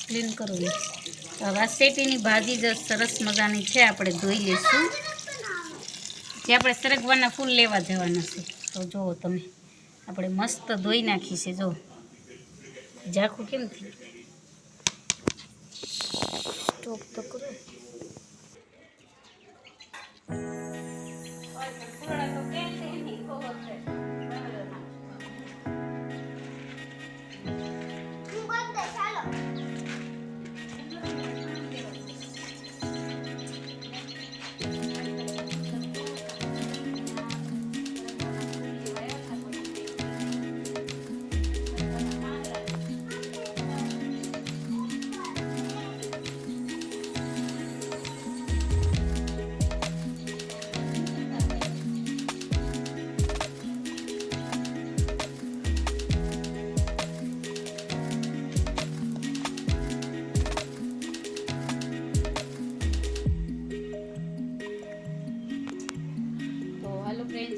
Clean કરવું. વાસેટીની ભાજી જ સરસ મજાની છે. આપણે ધોઈ લઈશું. જે આપણે સરગવાના ફૂલ લેવા જવાના છે. તો જુઓ તમે, આપણે મસ્ત ધોઈ નાખી છે. જો ઝાખું કેમ થયું, સ્ટોપ તો કરો.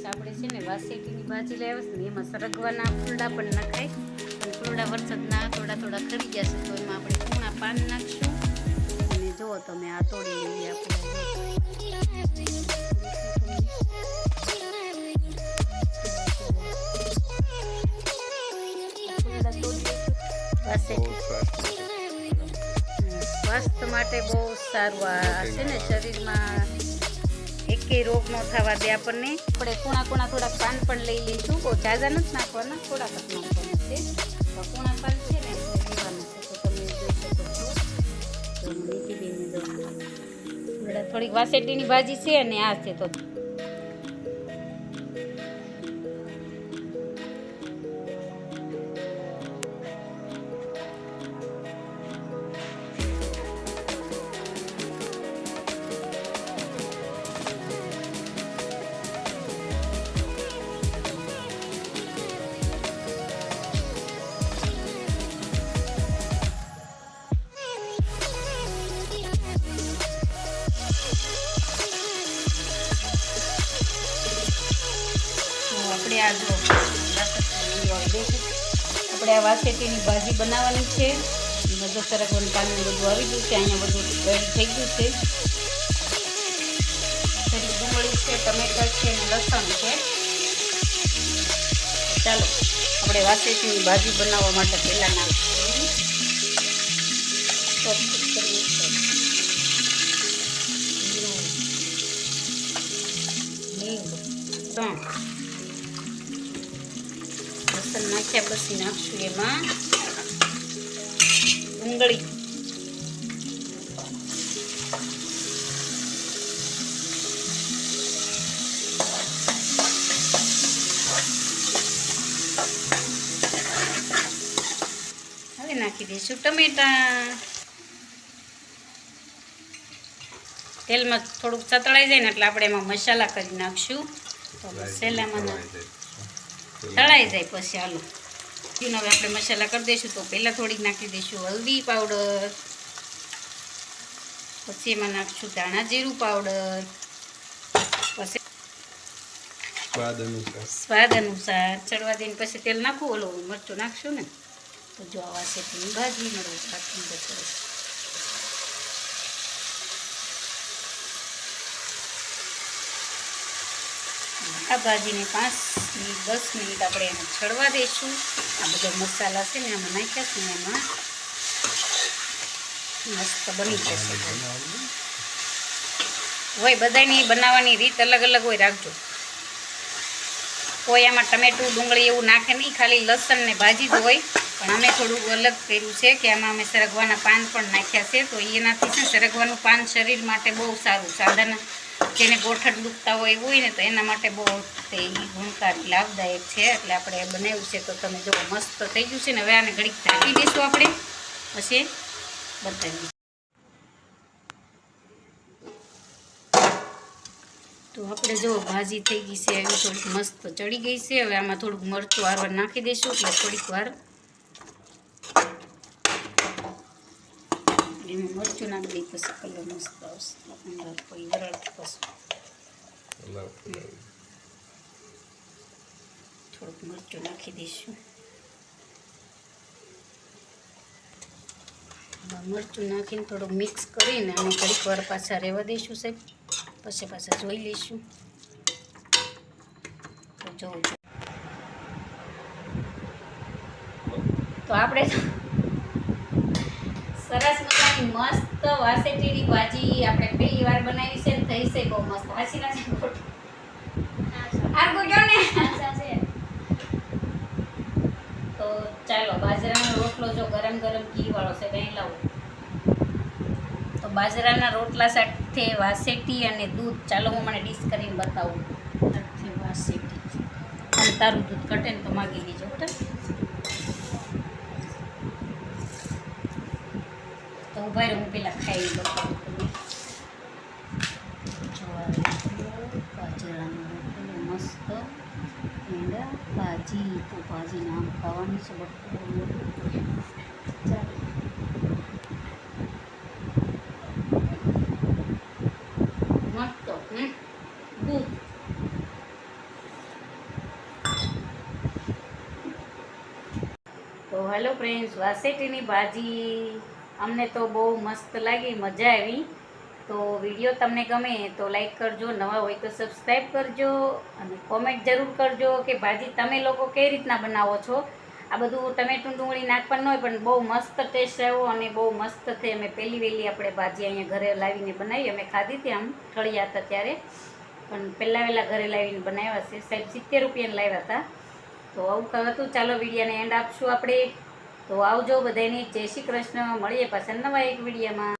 આપણે છે ને વાસેટીની ભાજી લાવ્યા છે ને, એમાં સરગવાના ફૂલડા પણ નખાય. પણ ફૂલડા વરસાદના થોડા ખરી જશે તો એમાં આપણે કૂણા પાન નાખશું. અને જુઓ તમે, આ તોડી લઈએ આપણે. સ્વાસ્થ્ય માટે બહુ સારું આ છે ને, શરીરમાં એકેય રોગ ન થવા દે આપણને. આપણે કૂણા થોડાક પાન પણ લઈ લઈશું. બહુ ઝાઝા નથી નાખવાના, થોડાક જ નાખવાના છે. તો કૂણા પાન છે ને લેવાના છે. તો તમે જોઈ શકો છો. તો નીતિ બેન થોડીક વાસેટીની ભાજી છે અને આ છે. તો આપણે આ વાસેટીની ભાજી બનાવવાની છે. એમાં જો સરગવાનું પાન બધું આવી ગયું છે. અહીંયા બધું રેડી થઈ ગયું છે. થોડી ડુંગળી છે, ટમેટા છે અને લસણ છે. ચાલો આપણે વાસેટીની ભાજી બનાવવા માટે પહેલાં નાખીશું. લસણ નાખ્યા પછી નાખશું એમાં ડુંગળી. હવે નાખી દઈશું ટમેટા. તેલમાં થોડુંક સતળાઈ જાય ને એટલે આપણે એમાં મસાલા કરી નાખશું. તો મસાલામાં તળાઈ જાય પછી હાલો હવે આપણે મસાલા કરી દઈશું. તો પહેલાં થોડીક નાખી દઈશું હલ્દી પાવડર, પછી એમાં નાખશું ધાણા જીરું પાવડર, પછી સ્વાદ અનુસાર ચડવા દઈને પછી તેલ નાખવું. ઓલું મરચું નાખશું ને. તો જો આ વાસેટીની ભાજી મળવું રાખી સરસ. આ ભાજીને 5 મિનિટ 10 મિનિટ આપણે એને છડવા દઈશું. આ બધા મસાલા છે ને આમાં નાખ્યા છે ને એમાં મસ્ત બની જશે. હોય બધાની બનાવવાની રીત અલગ અલગ હોય, રાખજો. કોઈ આમાં ટમેટું ડુંગળી એવું નાખે નહીં, ખાલી લસણ ને ભાજી જ હોય. પણ અમે થોડું અલગ કર્યું છે કે આમાં અમે સરગવાના પાન પણ નાખ્યા છે. તો એનાથી છે સરગવાનું પાન શરીર માટે બહુ સારું. સાધારણ જેને ગોઠણ દુખતા હોય એવું હોય ને તો એના માટે બહુ તે ગુણકારી લાભદાયક છે. એટલે આપણે બનાવ્યું છે. તો તમે જો મસ્ત થઈ ગયું છે ને. હવે આને ઘડીક ઢાંકી દઈશું આપણે, પછી બતાવીએ. તો આપણે જો ભાજી થઈ ગઈ છે, એવી થોડીક મસ્ત ચડી ગઈ છે. હવે આમાં થોડુંક મરચું આરવાર નાખી દઈશું. એટલે થોડીક વાર એમાં મરચું નાખી દઈ પછી કલર મસ્ત આવશે. કોઈ વરાળથી પછી થોડુંક મરચું નાખી દઈશું. મરચું નાખીને થોડું મિક્સ કરીને અને ઘડીક વાર પાછા રહેવા દઈશું સાહેબ, પછી પાછા જોઈ લઈશું. તો જોવું તો આપણે સરસ મજાની મસ્ત વાસેટીની ભાજી આપણે પહેલી વાર બનાવી છે ને થઈ છે બહુ મસ્ત. હાસી ના આરગો ગયો ને. તો ચાલો બાજરાનો રોટલો જો ગરમ ગરમ ઘી વાળો છે કઈ લાવો. તો બાજરાના રોટલા સાથે વાસેટી અને દૂધ, ચાલો હું મને ડીશ કરીને બતાવું. વાસેટી અને તારું દૂધ ઘટે ને તો માગી લીજો બરાબર. તો ઉભા રહે, હું પેલા ખાઈ બતાવું તમને. બાજરાનો રોટલો મસ્ત એંડા ભાજી, તો ભાજીને આમ ખાવાની છે બપોર. ચાલો મસ્ત દૂધ. તો હેલો ફ્રેન્ડ્સ, વાસેટીની ભાજી અમને તો બહુ મસ્ત લાગી, મજા આવી. તો વિડીયો તમને ગમે તો લાઈક કરજો, નવા હોય તો સબસ્ક્રાઈબ કરજો અને કોમેન્ટ જરૂર કરજો કે ભાજી તમે લોકો કઈ રીતના બનાવો છો. આ બધું ટમેટું ડુંગળી નાખવાનું હોય પણ બહુ મસ્ત ટેસ્ટ આવ્યો અને બહુ મસ્ત થઈ. અમે પહેલી વહેલી આપણે ભાજી અહીંયા ઘરે લાવીને બનાવી, અમે ખાધી હતી આમ ઠળિયા હતા ત્યારે, પણ પહેલાં વહેલા ઘરે લાવીને બનાવ્યા છે સાહેબ. 70 રૂપિયાને લાવ્યા હતા. તો આવું કહું હતું. ચાલો વિડીયોને એન્ડ આપશું આપણે. તો આવજો બધાને, જય શ્રી કૃષ્ણ. મળીએ પાછા નવા એક વિડીયોમાં.